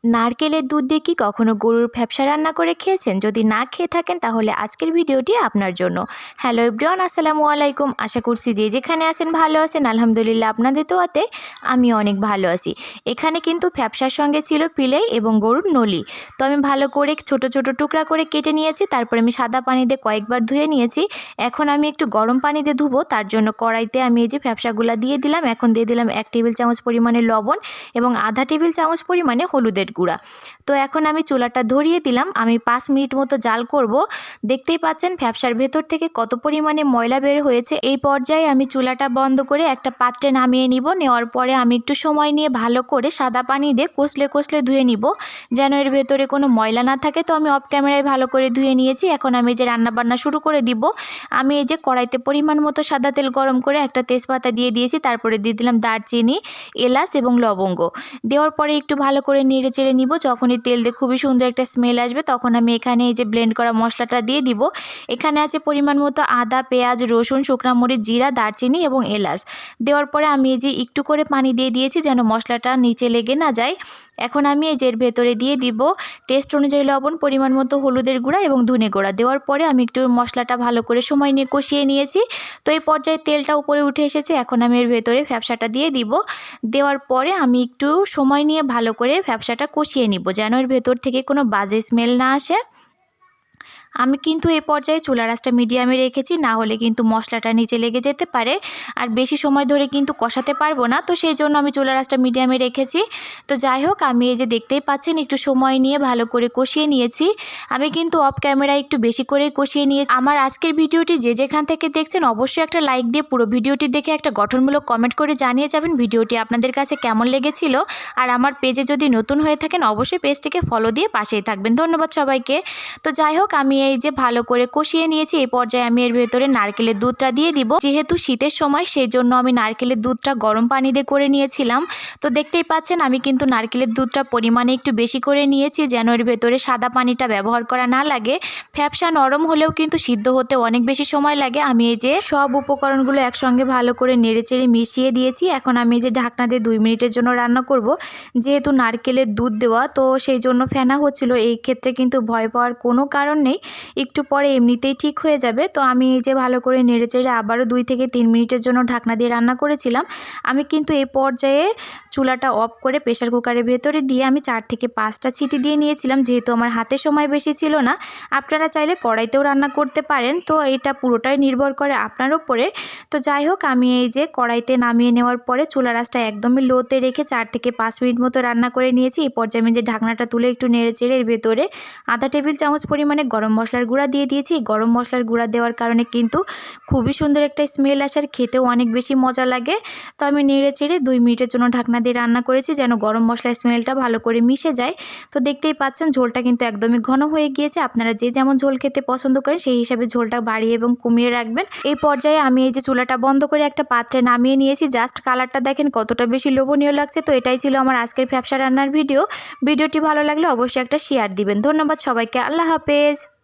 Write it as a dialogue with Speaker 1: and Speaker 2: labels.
Speaker 1: নারকেলের দুধ দিয়ে কি কখনো গরুর ফ্যাপসা রান্না করে খেয়েছেন? যদি না খেয়ে থাকেন তাহলে আজকের ভিডিওটি আপনার জন্য। হ্যালো এভরিওয়ান, আসসালামু আলাইকুম। আশা করছি যে যেখানে আছেন ভালো আছেন। আলহামদুলিল্লাহ আপনাদের দোয়াতে আমি অনেক ভালো আছি। এখানে কিন্তু ফ্যাপসার সঙ্গে ছিল পিলাই এবং গরুর নলি। তো আমি ভালো করে ছোট ছোট টুকরা করে কেটে নিয়েছি। তারপরে আমি সাদা পানি দিয়ে কয়েকবার ধুয়ে নিয়েছি। এখন আমি একটু গরম পানি দিয়ে ধুবো। তার জন্য কড়াইতে আমি এই যে ফ্যাপসাগুলো দিয়ে দিলাম। এখন দিয়ে দিলাম 1 টেবিল চামচ পরিমাণে লবণ এবং আধা টেবিল চামচ পরিমাণে হলুদের গুঁড়া। তো এখন আমি চুলাটা ধরিয়ে দিলাম। আমি 5 মিনিট মতো জাল করব। দেখতেই পাচ্ছেন ফ্যাপসার ভেতর থেকে কত পরিমাণে ময়লা বের হয়েছে। এই পর্যায়ে আমি চুলাটা বন্ধ করে একটা পাত্রে নামিয়ে নিব। নেওয়ার পরে আমি একটু সময় নিয়ে ভালো করে সাদা পানি দিয়ে কষলে কষলে ধুয়ে নিব, যেন এর ভেতরে কোনো ময়লা না থাকে। তো আমি অফ ক্যামেরায় ভালো করে ধুয়ে নিয়েছি। এখন আমি যে রান্না বান্না শুরু করে দিব। আমি এই যে কড়াইতে পরিমাণ মতো সাদা তেল গরম করে একটা তেজপাতা দিয়ে দিয়েছি। তারপরে দিয়ে দিলাম দারচিনি, এলাচ এবং লবঙ্গ। দেওয়ার পরে একটু ভালো করে নেড়ে চেড়ে নিব। যখনই তেল দিয়ে খুবই সুন্দর একটা স্মেল আসবে তখন আমি এখানে এই যে ব্লেন্ড করা মশলাটা দিয়ে দিব। এখানে আছে পরিমাণ মতো আদা, পেঁয়াজ, রসুন, শুকনা মরিচ, জিরা, দারচিনি এবং এলাচ। দেওয়ার পরে আমি এই যে একটু করে পানি দিয়ে দিয়েছি যেন মশলাটা নিচে লেগে না যায়। এখন আমি এই যে এর ভেতরে দিয়ে দিব টেস্ট অনুযায়ী লবণ, পরিমাণ মতো হলুদের গুঁড়া এবং ধনে গুঁড়া। দেওয়ার পরে আমি একটু মশলাটা ভালো করে সময় নিয়ে কষিয়ে নিয়েছি। তো এই পর্যায়ে তেলটা উপরে উঠে এসেছে। এখন আমি এর ভেতরে ফ্যাপসাটা দিয়ে দিব। দেওয়ার পরে আমি একটু সময় নিয়ে ভালো করে ফ্যাপসাটা কষিয়ে নিব, যেন এর ভেতর থেকে কোনো বাজে স্মেল না আসে। আমি কিন্তু এই পর্যায়ে চুলার আঁচটা মিডিয়ামে রেখেছি, না হলে কিন্তু মশলাটা নিচে লেগে যেতে পারে আর বেশি সময় ধরে কিন্তু কষাতে পারবো না। তো সেই জন্য আমি চুলার আঁচটা মিডিয়ামে রেখেছি। তো যাই হোক, আমি এই যে দেখতেই পাচ্ছেন একটু সময় নিয়ে ভালো করে কষিয়ে নিয়েছি। আমি কিন্তু অফ ক্যামেরায় একটু বেশি করে কষিয়ে নিয়েছি। আমার আজকের ভিডিওটি যে যেখান থেকে দেখছেন অবশ্যই একটা লাইক দিয়ে পুরো ভিডিওটি দেখে একটা গঠনমূলক কমেন্ট করে জানিয়ে যাবেন ভিডিওটি আপনাদের কাছে কেমন লেগেছিল। আর আমার পেজে যদি নতুন হয়ে থাকেন অবশ্যই পেজটিকে ফলো দিয়ে পাশেই থাকবেন। ধন্যবাদ সবাইকে। তো যাই হোক, আমি এই যে ভালো করে কষিয়ে নিয়েছি। এই পর্যায়ে আমি এর ভেতরে নারকেলের দুধটা দিয়ে দিব। যেহেতু শীতের সময় সেই জন্য আমি নারকেলের দুধটা গরম পানি দিয়ে করে নিয়েছিলাম। তো দেখতেই পাচ্ছেন আমি কিন্তু নারকেলের দুধটা পরিমাণে একটু বেশি করে নিয়েছি, যেন এর ভেতরে সাদা পানিটা ব্যবহার করা না লাগে। ফ্যাপসা নরম হলেও কিন্তু সিদ্ধ হতে অনেক বেশি সময় লাগে। আমি এই যে সব উপকরণগুলো একসঙ্গে ভালো করে নেড়েচেড়ে মিশিয়ে দিয়েছি। এখন আমি এই যে ঢাকনা দিয়ে 2 মিনিটের জন্য রান্না করব। যেহেতু নারকেলের দুধ দেওয়া, তো সেই জন্য ফেনা হচ্ছিল। এই ক্ষেত্রে কিন্তু ভয় পাওয়ার কোনো কারণ নেই, একটু পরে এমনিতেই ঠিক হয়ে যাবে। তো আমি এই যে ভালো করে নেড়েচেড়ে আবারও 2 থেকে 3 মিনিটের জন্য ঢাকনা দিয়ে রান্না করেছিলাম। আমি কিন্তু এই পর্যায়ে চুলাটা অফ করে প্রেসার কুকারের ভেতরে দিয়ে আমি 4 থেকে 5টা সিটি দিয়ে নিয়েছিলাম। যেহেতু আমার হাতে সময় বেশি ছিল না, আপনারা চাইলে কড়াইতেও রান্না করতে পারেন। তো এটা পুরোটাই নির্ভর করে আপনার উপরে। তো যাই হোক, আমি এই যে কড়াইতে নামিয়ে নেওয়ার পরে চুলার আঁচটা একদমই লোতে রেখে 4 থেকে 5 মিনিট মতো রান্না করে নিয়েছি। এই পর্যায়ে আমি যে ঢাকনাটা তুলে একটু নেড়েচেড়ে এর ভেতরে আধা টেবিল চামচ পরিমাণে গরম মশলার গুঁড়া দিয়ে দিয়েছি। গরম মশলার গুঁড়া দেওয়ার কারণে কিন্তু খুবই সুন্দর একটা স্মেল আসার খেতেও অনেক বেশি মজা লাগে। তো আমি নেড়েচেড়ে 2 মিনিটের জন্য ঢাকনা দিয়ে রান্না করেছি, যেন গরম মশলার স্মেলটা ভালো করে মিশে যায়। তো দেখতেই পাচ্ছেন ঝোলটা কিন্তু একদমই ঘন হয়ে গিয়েছে। আপনারা যে যেমন ঝোল খেতে পছন্দ করেন সেই হিসাবে ঝোলটা বাড়িয়ে এবং কমিয়ে রাখবেন। এই পর্যায়ে আমি এই যে চুলাটা বন্ধ করে একটা পাত্রে নামিয়ে নিয়েছি। জাস্ট কালারটা দেখেন কতটা বেশি লোভনীয় লাগছে। তো এটাই ছিল আমার আজকের ফ্যাপসা রান্নার ভিডিওটি ভালো লাগলে অবশ্যই একটা শেয়ার দিবেন। ধন্যবাদ সবাইকে। আল্লাহ হাফেজ।